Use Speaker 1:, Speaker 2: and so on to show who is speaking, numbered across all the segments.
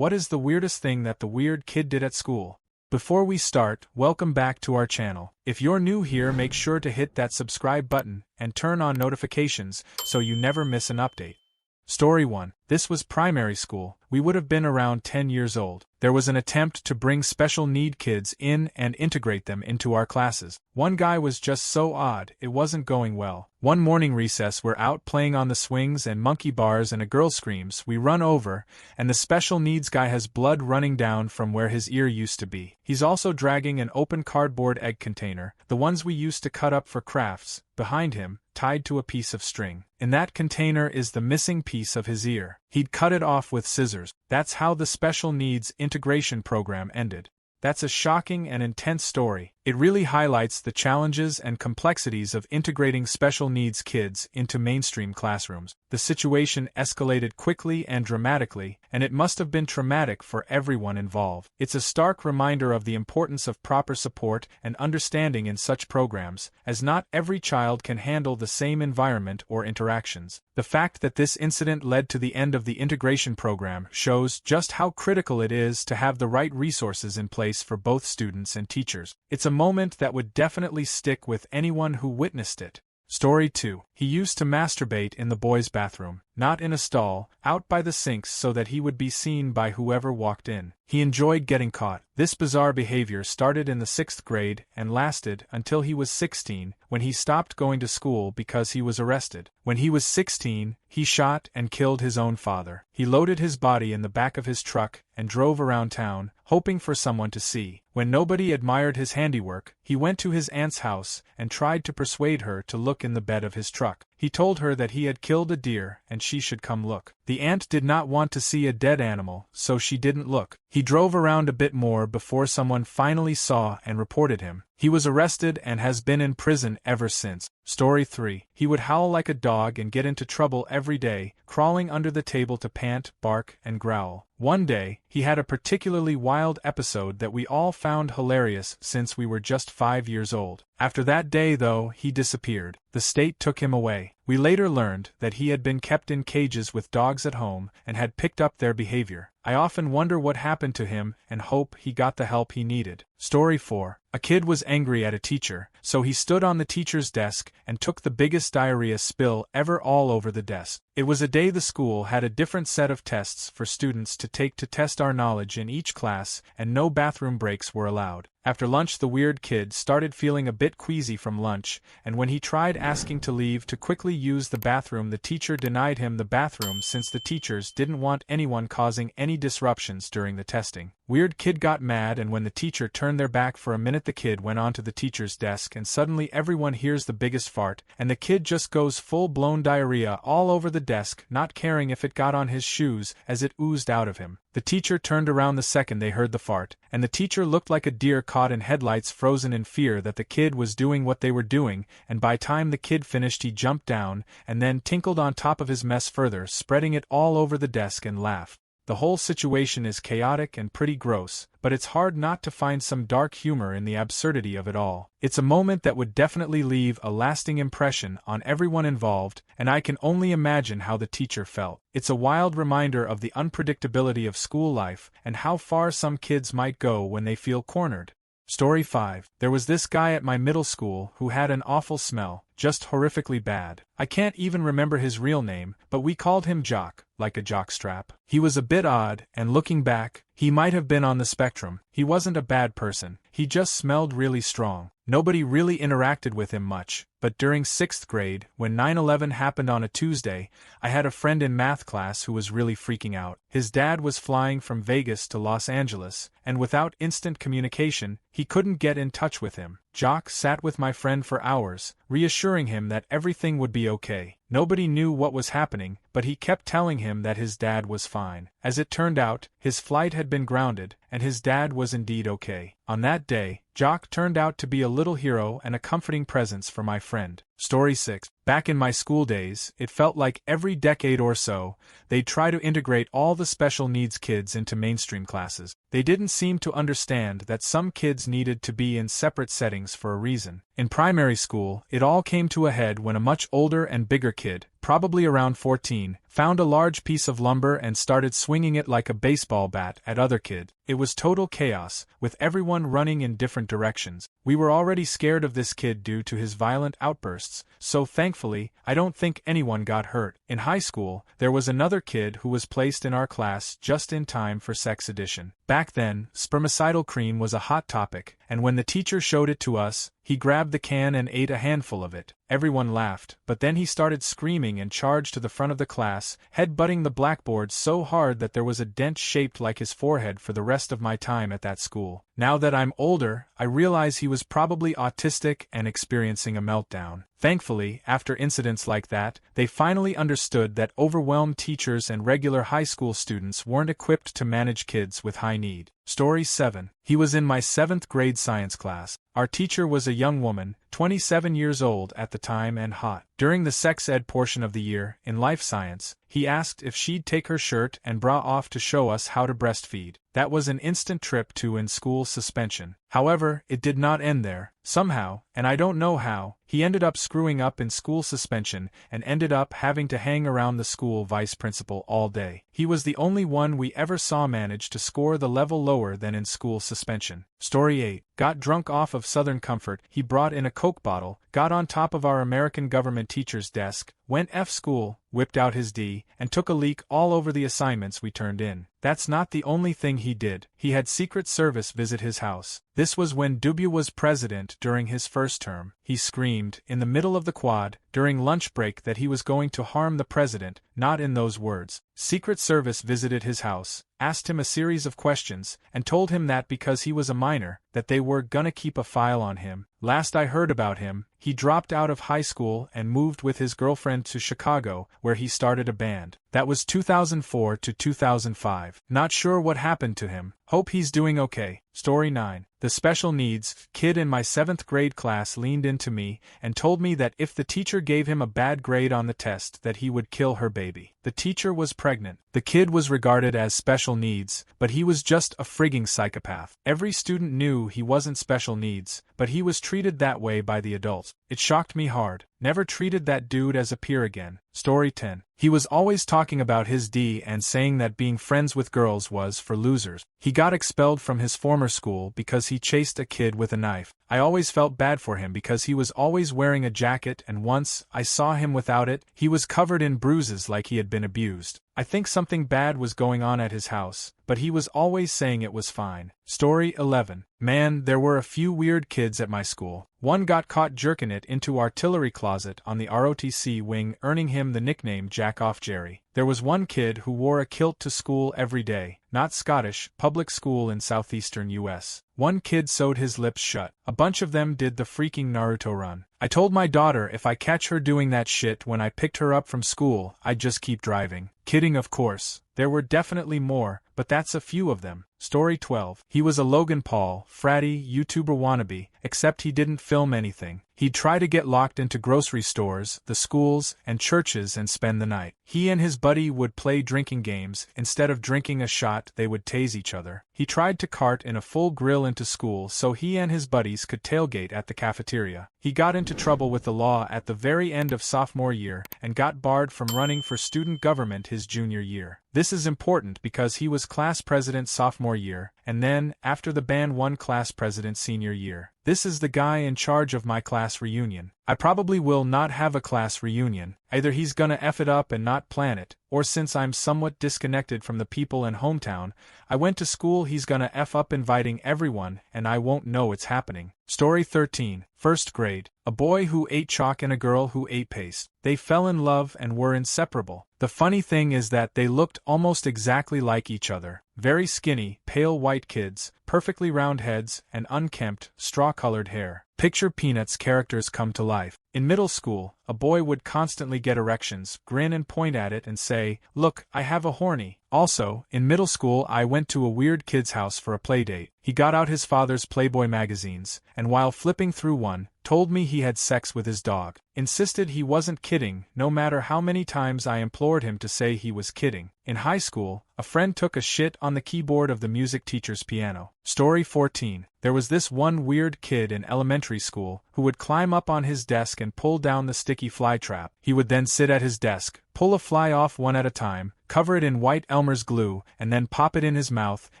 Speaker 1: What is the weirdest thing that the weird kid did at school? Before we start, welcome back to our channel. If you're new here, make sure to hit that subscribe button and turn on notifications so you never miss an update. Story 1. This was primary school. We would have been around 10 years old. There was an attempt to bring special need kids in and integrate them into our classes. One guy was just so odd, it wasn't going well. One morning recess, we're out playing on the swings and monkey bars, and a girl screams. We run over, and the special needs guy has blood running down from where his ear used to be. He's also dragging an open cardboard egg container, the ones we used to cut up for crafts, behind him, tied to a piece of string. In that container is the missing piece of his ear. He'd cut it off with scissors. That's how the special needs integration program ended. That's a shocking and intense story. It really highlights the challenges and complexities of integrating special needs kids into mainstream classrooms. The situation escalated quickly and dramatically, and it must have been traumatic for everyone involved. It's a stark reminder of the importance of proper support and understanding in such programs, as not every child can handle the same environment or interactions. The fact that this incident led to the end of the integration program shows just how critical it is to have the right resources in place for both students and teachers. It's a moment that would definitely stick with anyone who witnessed it. Story 2. He used to masturbate in the boys' bathroom, not in a stall, out by the sinks so that he would be seen by whoever walked in. He enjoyed getting caught. This bizarre behavior started in the 6th grade and lasted until he was 16, when he stopped going to school because he was arrested. When he was 16, he shot and killed his own father. He loaded his body in the back of his truck and drove around town, hoping for someone to see. When nobody admired his handiwork, he went to his aunt's house and tried to persuade her to look in the bed of his truck. He told her that he had killed a deer and she should come look. The aunt did not want to see a dead animal, so she didn't look. He drove around a bit more before someone finally saw and reported him. He was arrested and has been in prison ever since. Story 3. He would howl like a dog and get into trouble every day, crawling under the table to pant, bark, and growl. One day, he had a particularly wild episode that we all found hilarious since we were just 5 years old. After that day, though, he disappeared. The state took him away. We later learned that he had been kept in cages with dogs at home and had picked up their behavior. I often wonder what happened to him and hope he got the help he needed. Story 4. A kid was angry at a teacher, so he stood on the teacher's desk and took the biggest diarrhea spill ever all over the desk. It was a day the school had a different set of tests for students to take to test our knowledge in each class, and no bathroom breaks were allowed. After lunch, the weird kid started feeling a bit queasy from lunch, and when he tried asking to leave to quickly use the bathroom, the teacher denied him the bathroom since the teachers didn't want anyone causing any disruptions during the testing. Weird kid got mad, and when the teacher turned their back for a minute, the kid went onto the teacher's desk, and suddenly everyone hears the biggest fart, and the kid just goes full-blown diarrhea all over the desk, not caring if it got on his shoes as it oozed out of him. The teacher turned around the second they heard the fart, and the teacher looked like a deer caught in headlights, frozen in fear that the kid was doing what they were doing, and by time the kid finished, he jumped down and then tinkled on top of his mess further, spreading it all over the desk, and laughed. The whole situation is chaotic and pretty gross, but it's hard not to find some dark humor in the absurdity of it all. It's a moment that would definitely leave a lasting impression on everyone involved, and I can only imagine how the teacher felt. It's a wild reminder of the unpredictability of school life and how far some kids might go when they feel cornered. Story 5. There was this guy at my middle school who had an awful smell, just horrifically bad. I can't even remember his real name, but we called him Jock, like a jockstrap. He was a bit odd, and looking back, he might have been on the spectrum. He wasn't a bad person, he just smelled really strong. Nobody really interacted with him much, but during 6th grade, when 9/11 happened on a Tuesday, I had a friend in math class who was really freaking out. His dad was flying from Vegas to Los Angeles, and without instant communication, he couldn't get in touch with him. Jock sat with my friend for hours, reassuring him that everything would be okay. Nobody knew what was happening, but he kept telling him that his dad was fine. As it turned out, his flight had been grounded, and his dad was indeed okay. On that day, Jock turned out to be a little hero and a comforting presence for my friend. Story 6. Back in my school days, it felt like every decade or so, they'd try to integrate all the special needs kids into mainstream classes. They didn't seem to understand that some kids needed to be in separate settings for a reason. In primary school, it all came to a head when a much older and bigger kid, probably around 14, found a large piece of lumber and started swinging it like a baseball bat at other kid. It was total chaos, with everyone running in different directions. We were already scared of this kid due to his violent outbursts, so thankfully, I don't think anyone got hurt. In high school, there was another kid who was placed in our class just in time for sex edition. Back then, spermicidal cream was a hot topic, and when the teacher showed it to us, he grabbed the can and ate a handful of it. Everyone laughed, but then he started screaming and charged to the front of the class, head-butting the blackboard so hard that there was a dent shaped like his forehead for the rest of my time at that school. Now that I'm older, I realize he was probably autistic and experiencing a meltdown. Thankfully, after incidents like that, they finally understood that overwhelmed teachers and regular high school students weren't equipped to manage kids with high need. Story 7. He was in my 7th grade science class. Our teacher was a young woman, 27 years old at the time and hot. During the sex ed portion of the year, in life science, he asked if she'd take her shirt and bra off to show us how to breastfeed. That was an instant trip to in-school suspension. However, it did not end there. Somehow, and I don't know how, he ended up screwing up in school suspension and ended up having to hang around the school vice principal all day. He was the only one we ever saw manage to score the level lower than in school suspension. Story 8. Got drunk off of Southern Comfort. He brought in a Coke bottle, got on top of our American government teacher's desk, went F school, whipped out his D, and took a leak all over the assignments we turned in. That's not the only thing he did. He had Secret Service visit his house. This was when W was president during his first term. He screamed, in the middle of the quad, during lunch break that he was going to harm the president, not in those words. Secret Service visited his house, asked him a series of questions, and told him that because he was a minor, that they were gonna keep a file on him. Last I heard about him, he dropped out of high school and moved with his girlfriend to Chicago, where he started a band. That was 2004 to 2005. Not sure what happened to him. Hope he's doing okay. Story 9. The special needs kid in my 7th grade class leaned into me and told me that if the teacher gave him a bad grade on the test that he would kill her baby. The teacher was pregnant. The kid was regarded as special needs, but he was just a frigging psychopath. Every student knew he wasn't special needs, but he was treated that way by the adults. It shocked me hard. Never treated that dude as a peer again. Story 10. He was always talking about his D and saying that being friends with girls was for losers. He got expelled from his former school because he chased a kid with a knife. I always felt bad for him because he was always wearing a jacket, and once I saw him without it, he was covered in bruises like he had been abused. I think something bad was going on at his house, but he was always saying it was fine. Story 11. Man, there were a few weird kids at my school. One got caught jerking it into artillery closet on the ROTC wing, earning him the nickname Jack Off Jerry. There was one kid who wore a kilt to school every day, not Scottish, public school in southeastern US. One kid sewed his lips shut. A bunch of them did the freaking Naruto run. I told my daughter if I catch her doing that shit when I picked her up from school, I'd just keep driving. Kidding, of course. There were definitely more, but that's a few of them. Story 12. He was a Logan Paul, fratty, YouTuber wannabe, except he didn't film anything. He'd try to get locked into grocery stores, the schools, and churches and spend the night. He and his buddy would play drinking games. Instead of drinking a shot, they would tase each other. He tried to cart in a full grill into school so he and his buddies could tailgate at the cafeteria. He got into trouble with the law at the very end of sophomore year and got barred from running for student government his junior year. This is important because he was class president sophomore year, and then, after the ban, won class president senior year. This is the guy in charge of my class reunion. I probably will not have a class reunion. Either he's gonna F it up and not plan it, or since I'm somewhat disconnected from the people in hometown I went to school, he's gonna F up inviting everyone and I won't know it's happening. Story 13. First grade. A boy who ate chalk and a girl who ate paste. They fell in love and were inseparable. The funny thing is that they looked almost exactly like each other. Very skinny, pale white kids, perfectly round heads, and unkempt, straw-colored hair. Picture Peanuts characters come to life. In middle school, a boy would constantly get erections, grin and point at it and say, "Look, I have a horny." Also, in middle school I went to a weird kid's house for a playdate. He got out his father's Playboy magazines, and while flipping through one, told me he had sex with his dog, insisted he wasn't kidding no matter how many times I implored him to say he was kidding. In high school, a friend took a shit on the keyboard of the music teacher's piano. Story 14. There was this one weird kid in elementary school who would climb up on his desk and pull down the sticky fly trap. He would then sit at his desk, pull a fly off one at a time, cover it in white Elmer's glue, and then pop it in his mouth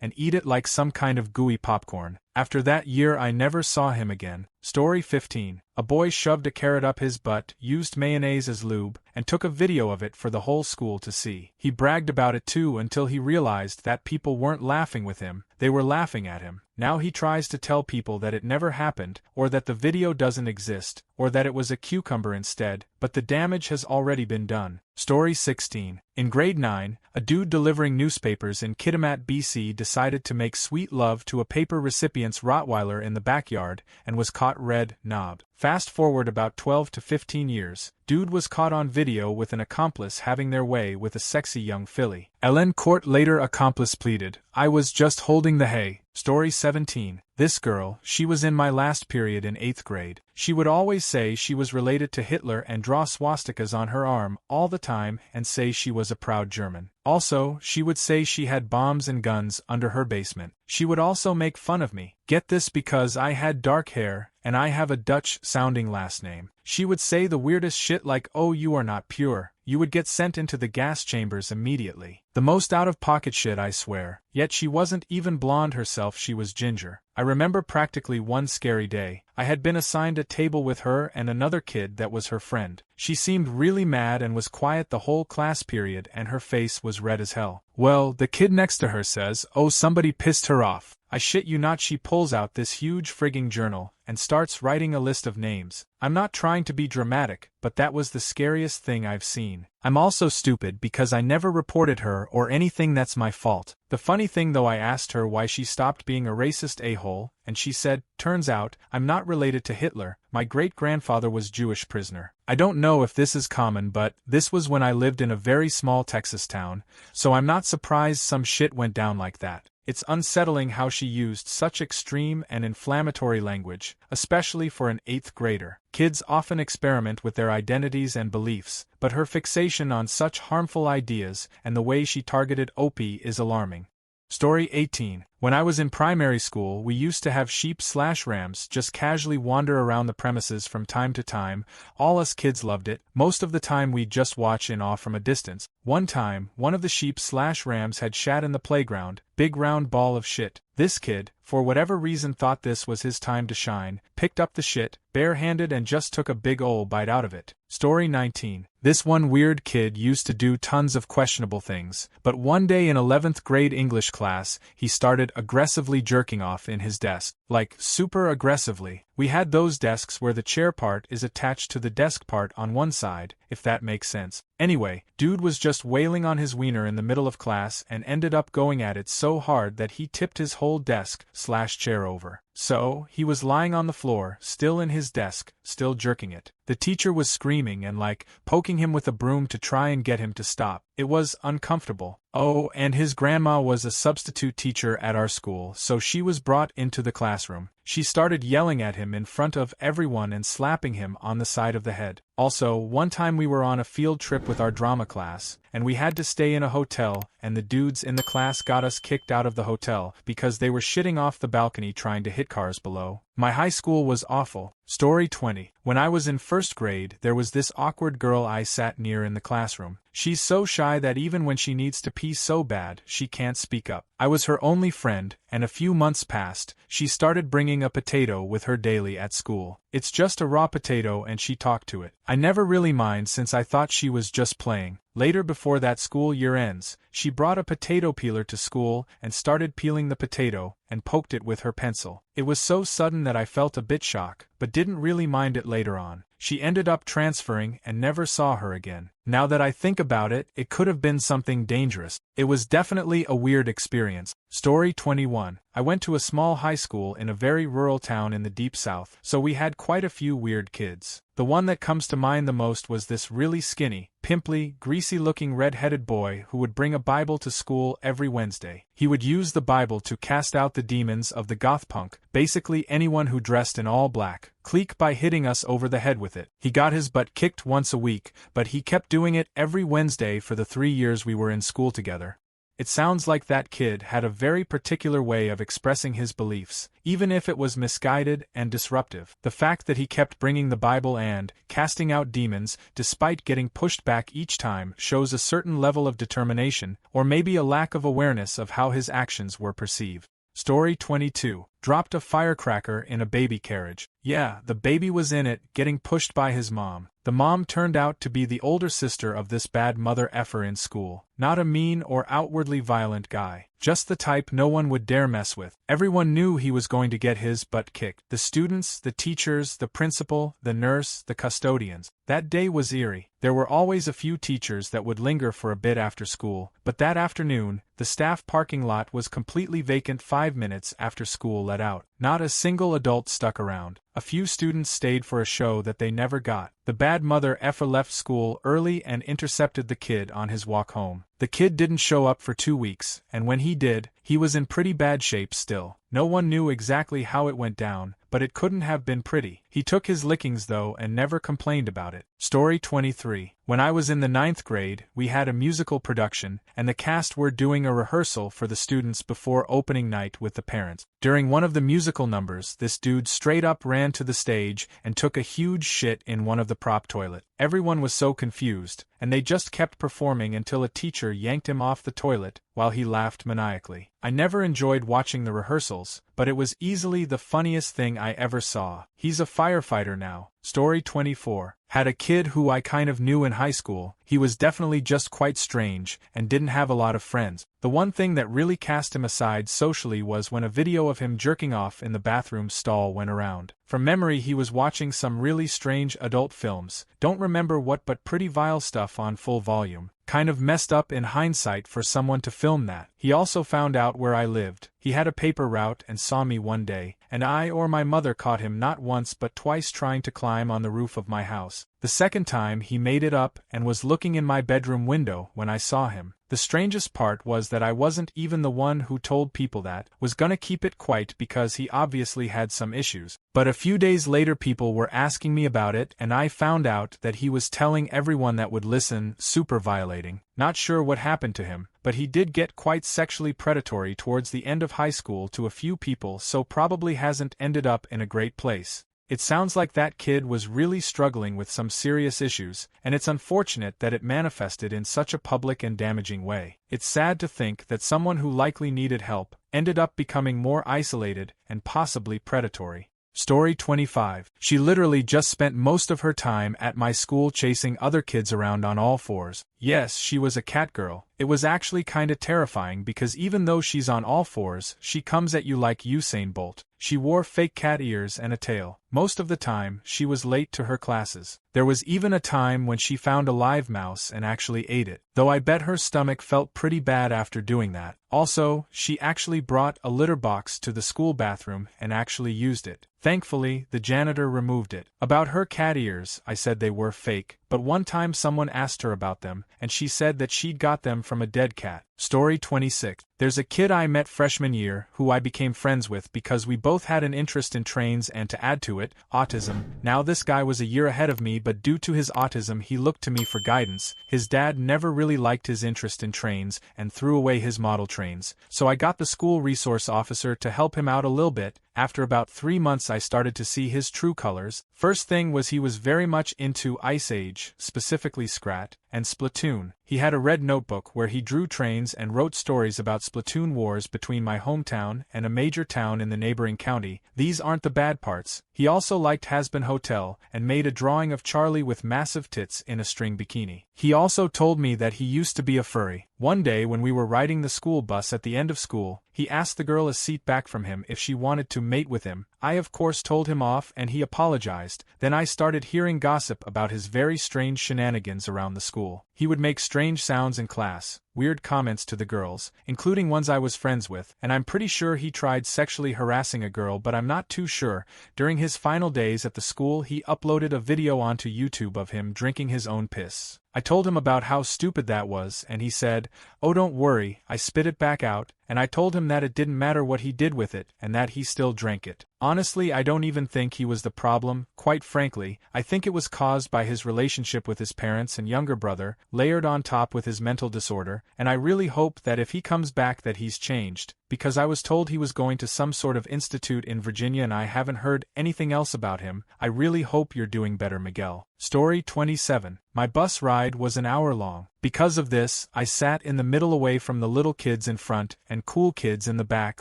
Speaker 1: and eat it like some kind of gooey popcorn. After that year I never saw him again. Story 15. A boy shoved a carrot up his butt, used mayonnaise as lube, and took a video of it for the whole school to see. He bragged about it too until he realized that people weren't laughing with him, they were laughing at him. Now he tries to tell people that it never happened, or that the video doesn't exist, or that it was a cucumber instead, but the damage has already been done. Story 16. In grade 9, a dude delivering newspapers in Kitimat, BC decided to make sweet love to a paper recipient's Rottweiler in the backyard and was caught red-knobbed. Fast forward about 12 to 15 years, dude was caught on video with an accomplice having their way with a sexy young filly. Ellen Court later accomplice pleaded, "I was just holding the hay." Story 17. This girl, she was in my last period in 8th grade. She would always say she was related to Hitler and draw swastikas on her arm all the time and say she was a proud German. Also, she would say she had bombs and guns under her basement. She would also make fun of me. Get this, because I had dark hair and I have a Dutch-sounding last name. She would say the weirdest shit like, "Oh, you are not pure. You would get sent into the gas chambers immediately." The most out-of-pocket shit, I swear. Yet she wasn't even blonde herself, she was ginger. I remember practically one scary day. I had been assigned a table with her and another kid that was her friend. She seemed really mad and was quiet the whole class period, and her face was red as hell. Well, the kid next to her says, "Oh, somebody pissed her off." I shit you not, she pulls out this huge frigging journal and starts writing a list of names. I'm not trying to be dramatic, but that was the scariest thing I've seen. I'm also stupid because I never reported her or anything. That's my fault. The funny thing though, I asked her why she stopped being a racist a-hole, and she said, "Turns out, I'm not related to Hitler. My great-grandfather was Jewish prisoner." I don't know if this is common, but this was when I lived in a very small Texas town, so I'm not surprised some shit went down like that. It's unsettling how she used such extreme and inflammatory language, especially for an 8th grader. Kids often experiment with their identities and beliefs, but her fixation on such harmful ideas and the way she targeted Opie is alarming. Story 18. When I was in primary school, we used to have sheep/rams just casually wander around the premises from time to time. All us kids loved it. Most of the time we'd just watch in awe from a distance. One time, one of the sheep/rams had shat in the playground, big round ball of shit. This kid, for whatever reason, thought this was his time to shine, picked up the shit, barehanded, and just took a big ol' bite out of it. Story 19. This one weird kid used to do tons of questionable things, but one day in 11th grade English class, he started aggressively jerking off in his desk. Like, super aggressively. We had those desks where the chair part is attached to the desk part on one side, if that makes sense. Anyway, dude was just wailing on his wiener in the middle of class and ended up going at it so hard that he tipped his whole desk/chair over. So, he was lying on the floor, still in his desk, still jerking it. The teacher was screaming and poking him with a broom to try and get him to stop. It was uncomfortable. Oh, and his grandma was a substitute teacher at our school, so she was brought into the classroom. She started yelling at him in front of everyone and slapping him on the side of the head. Also, one time we were on a field trip with our drama class, and we had to stay in a hotel, and the dudes in the class got us kicked out of the hotel because they were shitting off the balcony trying to hit cars below. My high school was awful. Story 20. When I was in 1st grade, there was this awkward girl I sat near in the classroom. She's so shy that even when she needs to pee so bad, she can't speak up. I was her only friend, and a few months passed. She started bringing a potato with her daily at school. It's just a raw potato and she talked to it. I never really mind since I thought she was just playing. Later, before that school year ends, she brought a potato peeler to school and started peeling the potato and poked it with her pencil. It was so sudden that I felt a bit shock, but didn't really mind it later on. She ended up transferring and never saw her again. Now that I think about it, it could have been something dangerous. It was definitely a weird experience. Story 21. I went to a small high school in a very rural town in the deep south, so we had quite a few weird kids. The one that comes to mind the most was this really skinny, pimply, greasy-looking red-headed boy who would bring a Bible to school every Wednesday. He would use the Bible to cast out the demons of the goth punk, basically anyone who dressed in all black, clique, by hitting us over the head with it. He got his butt kicked once a week, but he kept doing it every Wednesday for the 3 years we were in school together. It sounds like that kid had a very particular way of expressing his beliefs, even if it was misguided and disruptive. The fact that he kept bringing the Bible and casting out demons, despite getting pushed back each time, shows a certain level of determination, or maybe a lack of awareness of how his actions were perceived. Story 22. Dropped a firecracker in a baby carriage. Yeah, the baby was in it, getting pushed by his mom. The mom turned out to be the older sister of this bad mother effer in school. Not a mean or outwardly violent guy. Just the type no one would dare mess with. Everyone knew he was going to get his butt kicked. The students, the teachers, the principal, the nurse, the custodians. That day was eerie. There were always a few teachers that would linger for a bit after school, but that afternoon, the staff parking lot was completely vacant 5 minutes after school let out. Not a single adult stuck around. A few students stayed for a show that they never got. The bad mother effer left school early and intercepted the kid on his walk home. The kid didn't show up for 2 weeks, and when he did, he was in pretty bad shape still. No one knew exactly how it went down, but it couldn't have been pretty. He took his lickings though and never complained about it. Story 23. When I was in the 9th grade, we had a musical production, and the cast were doing a rehearsal for the students before opening night with the parents. During one of the musical numbers, this dude straight up ran to the stage and took a huge shit in one of the prop toilet. Everyone was so confused, and they just kept performing until a teacher yanked him off the toilet, while he laughed maniacally. I never enjoyed watching the rehearsals, but it was easily the funniest thing I ever saw. He's a firefighter now. Story 24. Had a kid who I kind of knew in high school. He was definitely just quite strange, and didn't have a lot of friends. The one thing that really cast him aside socially was when a video of him jerking off in the bathroom stall went around. From memory, he was watching some really strange adult films, don't remember what, but pretty vile stuff on full volume. Kind of messed up in hindsight for someone to film that. He also found out where I lived. He had a paper route and saw me one day, and I or my mother caught him not once but twice trying to climb on the roof of my house. The second time he made it up and was looking in my bedroom window when I saw him. The strangest part was that I wasn't even the one who told people that, was gonna keep it quiet because he obviously had some issues. But a few days later people were asking me about it and I found out that he was telling everyone that would listen, super violating. Not sure what happened to him, but he did get quite sexually predatory towards the end of high school to a few people, so probably hasn't ended up in a great place. It sounds like that kid was really struggling with some serious issues, and it's unfortunate that it manifested in such a public and damaging way. It's sad to think that someone who likely needed help ended up becoming more isolated and possibly predatory. Story 25. She literally just spent most of her time at my school chasing other kids around on all fours. Yes, she was a cat girl. It was actually kinda terrifying because even though she's on all fours, she comes at you like Usain Bolt. She wore fake cat ears and a tail. Most of the time, she was late to her classes. There was even a time when she found a live mouse and actually ate it, though I bet her stomach felt pretty bad after doing that. Also, she actually brought a litter box to the school bathroom and actually used it. Thankfully, the janitor removed it. About her cat ears, I said they were fake, but one time someone asked her about them, and she said that she'd got them from a dead cat. Story 26. There's a kid I met freshman year who I became friends with because we both had an interest in trains and, to add to it, autism. Now this guy was a year ahead of me, but due to his autism he looked to me for guidance. His dad never really liked his interest in trains and threw away his model trains, so I got the school resource officer to help him out a little bit. After about 3 months I started to see his true colors. First thing was he was very much into Ice Age, specifically Scrat, and Splatoon. He had a red notebook where he drew trains and wrote stories about Splatoon wars between my hometown and a major town in the neighboring county. These aren't the bad parts. He also liked Hazbin Hotel and made a drawing of Charlie with massive tits in a string bikini. He also told me that he used to be a furry. One day when we were riding the school bus at the end of school, he asked the girl a seat back from him if she wanted to mate with him. I of course told him off and he apologized. Then I started hearing gossip about his very strange shenanigans around the school. He would make strange sounds in class, weird comments to the girls, including ones I was friends with, and I'm pretty sure he tried sexually harassing a girl, but I'm not too sure. During his final days at the school, he uploaded a video onto YouTube of him drinking his own piss. I told him about how stupid that was, and he said, "Oh, don't worry, I spit it back out," and I told him that it didn't matter what he did with it, and that he still drank it. Honestly, I don't even think he was the problem. Quite frankly, I think it was caused by his relationship with his parents and younger brother, layered on top with his mental disorder, and I really hope that if he comes back that he's changed, because I was told he was going to some sort of institute in Virginia and I haven't heard anything else about him. I really hope you're doing better, Miguel. Story 27. My bus ride was an hour long. Because of this, I sat in the middle away from the little kids in front and cool kids in the back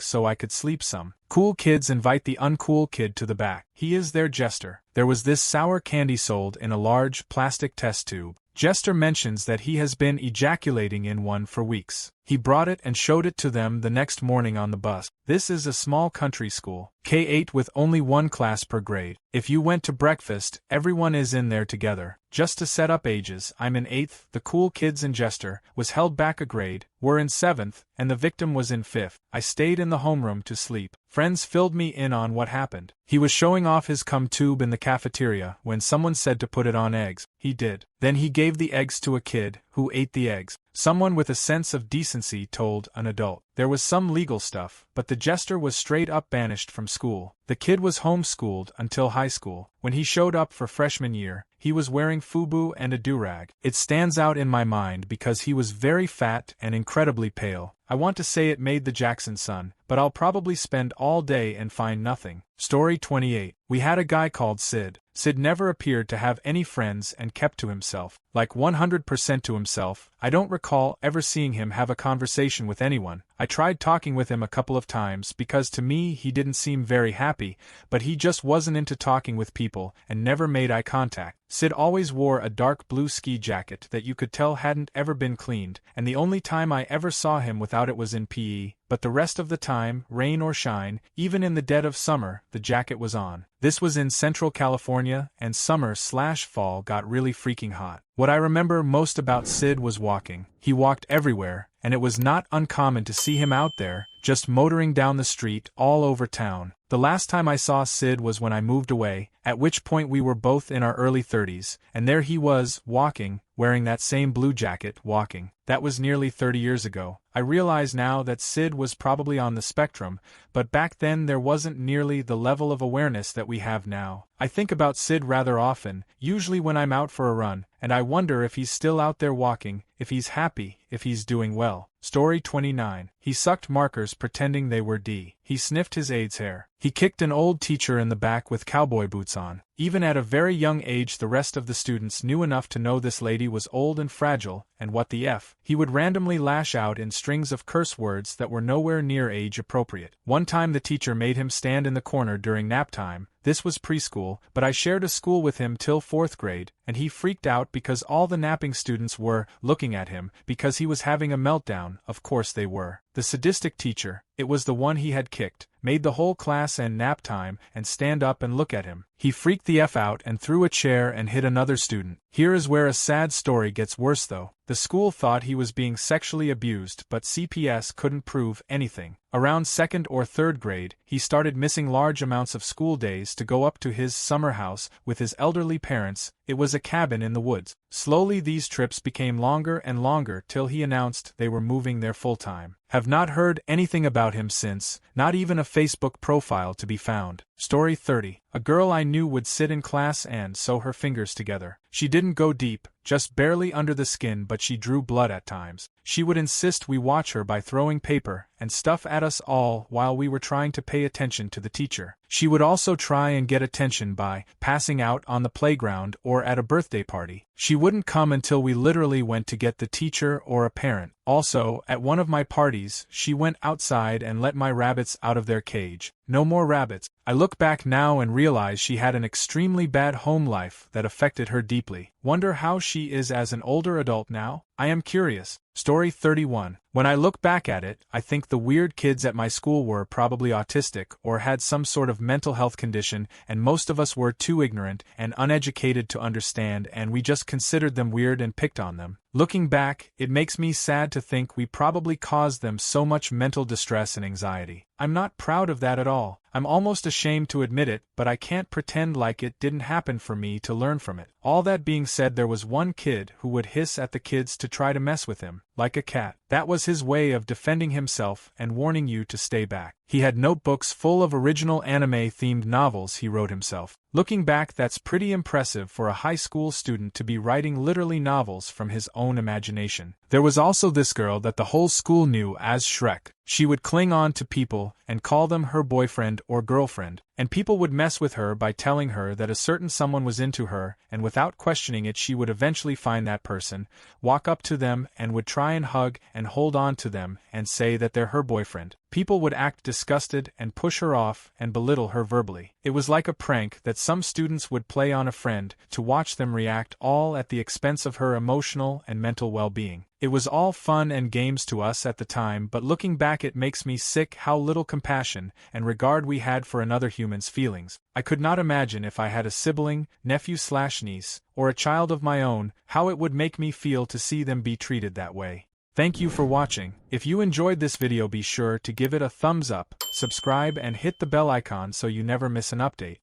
Speaker 1: so I could sleep some. Cool kids invite the uncool kid to the back. He is their jester. There was this sour candy sold in a large plastic test tube. Jester mentions that he has been ejaculating in one for weeks. He brought it and showed it to them the next morning on the bus. This is a small country school, K-8 with only one class per grade. If you went to breakfast, everyone is in there together. Just to set up ages, I'm in 8th, the cool kids and Jester was held back a grade, were in 7th, and the victim was in 5th. I stayed in the homeroom to sleep. Friends filled me in on what happened. He was showing off his cum tube in the cafeteria when someone said to put it on eggs. He did. Then he gave the eggs to a kid, who ate the eggs. Someone with a sense of decency told an adult. There was some legal stuff, but the jester was straight up banished from school. The kid was homeschooled until high school. When he showed up for freshman year, he was wearing FUBU and a do-rag. It stands out in my mind because he was very fat and incredibly pale. I want to say it made the Jackson son, but I'll probably spend all day and find nothing. Story 28. We had a guy called Sid. Sid never appeared to have any friends and kept to himself. Like 100% to himself. I don't recall ever seeing him have a conversation with anyone. I tried talking with him a couple of times because to me he didn't seem very happy, but he just wasn't into talking with people and never made eye contact. Sid always wore a dark blue ski jacket that you could tell hadn't ever been cleaned, and the only time I ever saw him without it was in PE, but the rest of the time, rain or shine, even in the dead of summer, the jacket was on. This was in Central California, and summer/fall got really freaking hot. What I remember most about Sid was walking. He walked everywhere, and it was not uncommon to see him out there, just motoring down the street all over town. The last time I saw Sid was when I moved away, at which point we were both in our early 30s, and there he was, walking, wearing that same blue jacket, walking. That was nearly 30 years ago. I realize now that Sid was probably on the spectrum, but back then there wasn't nearly the level of awareness that we have now. I think about Sid rather often, usually when I'm out for a run, and I wonder if he's still out there walking, if he's happy, if he's doing well. Story 29. He sucked markers pretending they were D. He sniffed his aide's hair. He kicked an old teacher in the back with cowboy boots on. Even at a very young age the rest of the students knew enough to know this lady was old and fragile, and what the F. He would randomly lash out in strings of curse words that were nowhere near age appropriate. One time the teacher made him stand in the corner during nap time. This was preschool, but I shared a school with him till 4th grade, and he freaked out because all the napping students were looking at him because he was having a meltdown. Of course they were. The sadistic teacher, it was the one he had kicked, made the whole class end nap time and stand up and look at him. He freaked the F out and threw a chair and hit another student. Here is where a sad story gets worse though. The school thought he was being sexually abused, but CPS couldn't prove anything. Around 2nd or 3rd grade, he started missing large amounts of school days to go up to his summer house with his elderly parents. It was a cabin in the woods. Slowly these trips became longer and longer till he announced they were moving there full-time. Have not heard anything about him since, not even a Facebook profile to be found. Story 30. A girl I knew would sit in class and sew her fingers together. She didn't go deep, just barely under the skin, but she drew blood at times. She would insist we watch her by throwing paper and stuff at us all while we were trying to pay attention to the teacher. She would also try and get attention by passing out on the playground or at a birthday party. She wouldn't come until we literally went to get the teacher or a parent. Also, at one of my parties, she went outside and let my rabbits out of their cage. No more rabbits. I look back now and realize she had an extremely bad home life that affected her deeply. Wonder how she is as an older adult now? I am curious. Story 31. When I look back at it, I think the weird kids at my school were probably autistic or had some sort of mental health condition, and most of us were too ignorant and uneducated to understand, and we just considered them weird and picked on them. Looking back, it makes me sad to think we probably caused them so much mental distress and anxiety. I'm not proud of that at all. I'm almost ashamed to admit it, but I can't pretend like it didn't happen for me to learn from it. All that being said, there was one kid who would hiss at the kids to try to mess with him, like a cat. That was his way of defending himself and warning you to stay back. He had notebooks full of original anime-themed novels he wrote himself. Looking back, that's pretty impressive for a high school student to be writing literally novels from his own imagination. There was also this girl that the whole school knew as Shrek. She would cling on to people and call them her boyfriend or girlfriend, and people would mess with her by telling her that a certain someone was into her, and without questioning it she would eventually find that person, walk up to them and would try and hug and hold on to them and say that they're her boyfriend. People would act disgusted and push her off and belittle her verbally. It was like a prank that some students would play on a friend to watch them react, all at the expense of her emotional and mental well-being. It was all fun and games to us at the time, but looking back it makes me sick how little compassion and regard we had for another human's feelings. I could not imagine if I had a sibling, nephew/niece, or a child of my own, how it would make me feel to see them be treated that way. Thank you for watching. If you enjoyed this video, be sure to give it a thumbs up, subscribe and hit the bell icon so you never miss an update.